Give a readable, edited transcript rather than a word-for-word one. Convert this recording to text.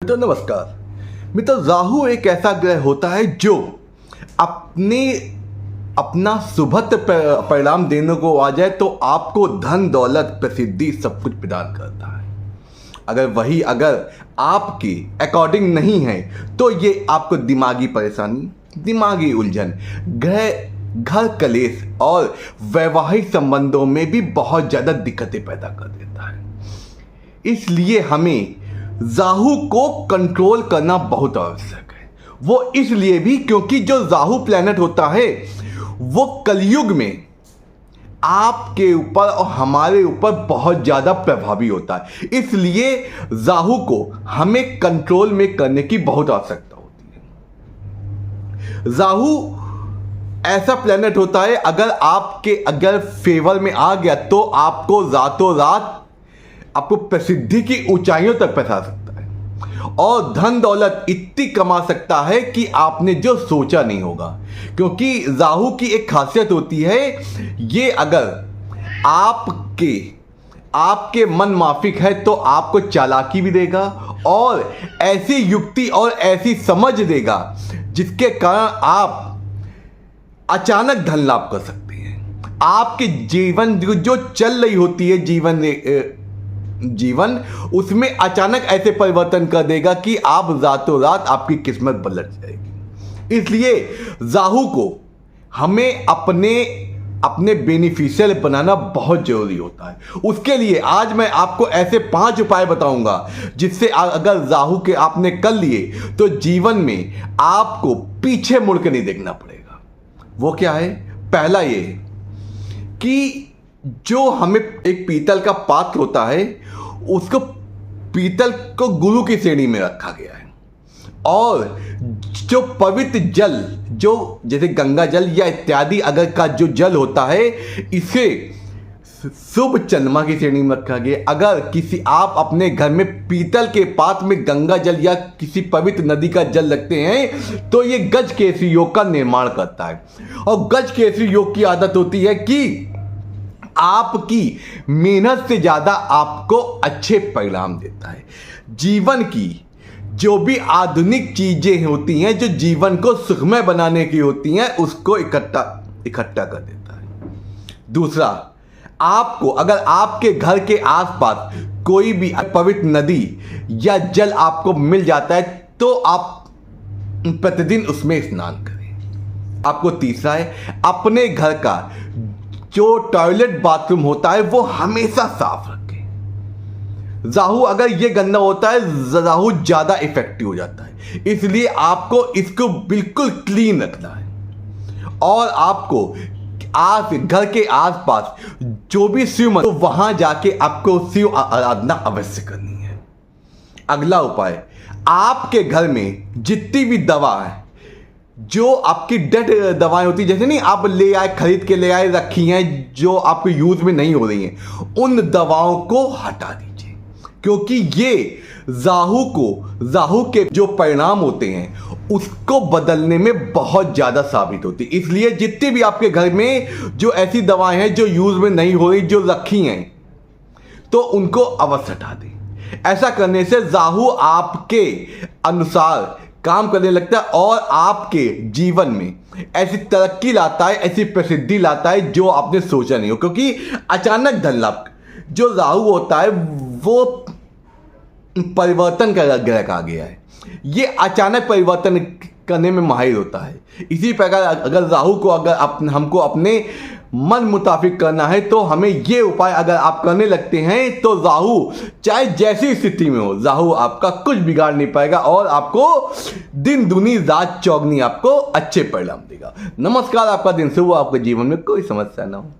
तो नमस्कार मित्र, राहु एक ऐसा ग्रह होता है जो अपना शुभत्व परिणाम देने को आ जाए तो आपको धन दौलत प्रसिद्धि सब कुछ प्रदान करता है। अगर आपके अकॉर्डिंग नहीं है तो ये आपको दिमागी परेशानी, दिमागी उलझन, घर कलेश और वैवाहिक संबंधों में भी बहुत ज़्यादा दिक्कतें पैदा कर देता है। इसलिए हमें राहु को कंट्रोल करना बहुत आवश्यक है। वो इसलिए भी क्योंकि जो राहु प्लैनेट होता है वो कलयुग में आपके ऊपर और हमारे ऊपर बहुत ज़्यादा प्रभावी होता है। इसलिए राहु को हमें कंट्रोल में करने की बहुत आवश्यकता होती है। राहु ऐसा प्लैनेट होता है अगर फेवर में आ गया तो आपको रातों रात आपको प्रसिद्धि की ऊंचाइयों तक पहुंचा सकता है और धन दौलत इतनी कमा सकता है कि आपने जो सोचा नहीं होगा। क्योंकि राहु की एक खासियत होती है, ये अगर आपके मन माफिक है तो आपको चालाकी भी देगा और ऐसी युक्ति और ऐसी समझ देगा जिसके कारण आप अचानक धन लाभ कर सकते हैं। आपके जीवन जो चल रही होती है जीवन उसमें अचानक ऐसे परिवर्तन कर देगा कि आप रातों रात आपकी किस्मत पलट जाएगी। इसलिए राहु को हमें अपने बेनिफिशियल बनाना बहुत जरूरी होता है। उसके लिए आज मैं आपको ऐसे 5 उपाय बताऊंगा जिससे अगर राहु के आपने कर लिए तो जीवन में आपको पीछे मुड़ के नहीं देखना पड़ेगा। वो क्या है? पहला ये कि जो हमें एक पीतल का पात्र होता है उसको पीतल को गुरु की श्रेणी में रखा गया है और जो पवित्र जल जो जैसे गंगा जल या इत्यादि अगर का जो जल होता है इसे शुभ चंद्रमा की श्रेणी में रखा गया। अगर आप अपने घर में पीतल के पात्र में गंगा जल या किसी पवित्र नदी का जल रखते हैं तो ये गज केसरी योग का निर्माण करता है। और गज केसरी योग की आदत होती है कि आपकी मेहनत से ज्यादा आपको अच्छे परिणाम देता है। जीवन की जो भी आधुनिक चीजें होती हैं जो जीवन को सुखमय बनाने की होती हैं उसको इकट्ठा कर देता है। दूसरा, आपको अगर आपके घर के आसपास कोई भी पवित्र नदी या जल आपको मिल जाता है तो आप प्रतिदिन उसमें स्नान करें। आपको तीसरा है, अपने घर का जो टॉयलेट बाथरूम होता है वो हमेशा साफ रखें। राहु अगर ये गंदा होता है राहु ज्यादा इफेक्टिव हो जाता है। इसलिए आपको इसको बिल्कुल क्लीन रखना है और आपको घर के आसपास जो भी शिव तो वहां जाके आपको शिव आराधना अवश्य करनी है। अगला उपाय, आपके घर में जितनी भी दवा है जो आपकी डेड दवाएं होती जैसे नहीं आप खरीद के ले आए रखी हैं जो आपको यूज में नहीं हो रही हैं, उन दवाओं को हटा दीजिए। क्योंकि ये राहु के जो परिणाम होते हैं उसको बदलने में बहुत ज्यादा साबित होती है। इसलिए जितनी भी आपके घर में जो ऐसी दवाएं हैं जो यूज में नहीं हो रही जो रखी हैं तो उनको अवश्य हटा दें। ऐसा करने से राहु आपके अनुसार काम करने लगता है और आपके जीवन में ऐसी तरक्की लाता है, ऐसी प्रसिद्धि लाता है जो आपने सोचा नहीं हो। क्योंकि अचानक धन लाभ जो राहु होता है वो परिवर्तन का ग्रह आ गया है। ये अचानक परिवर्तन करने में माहिर होता है। इसी प्रकार अगर राहु को हमको अपने मन मुताबिक करना है तो हमें ये उपाय अगर आप करने लगते हैं तो राहु चाहे जैसी स्थिति में हो राहु आपका कुछ बिगाड़ नहीं पाएगा और आपको दिन दुनी रात चौगनी आपको अच्छे परिणाम देगा। नमस्कार, आपका दिन शुभ हो, आपके जीवन में कोई समस्या ना हो।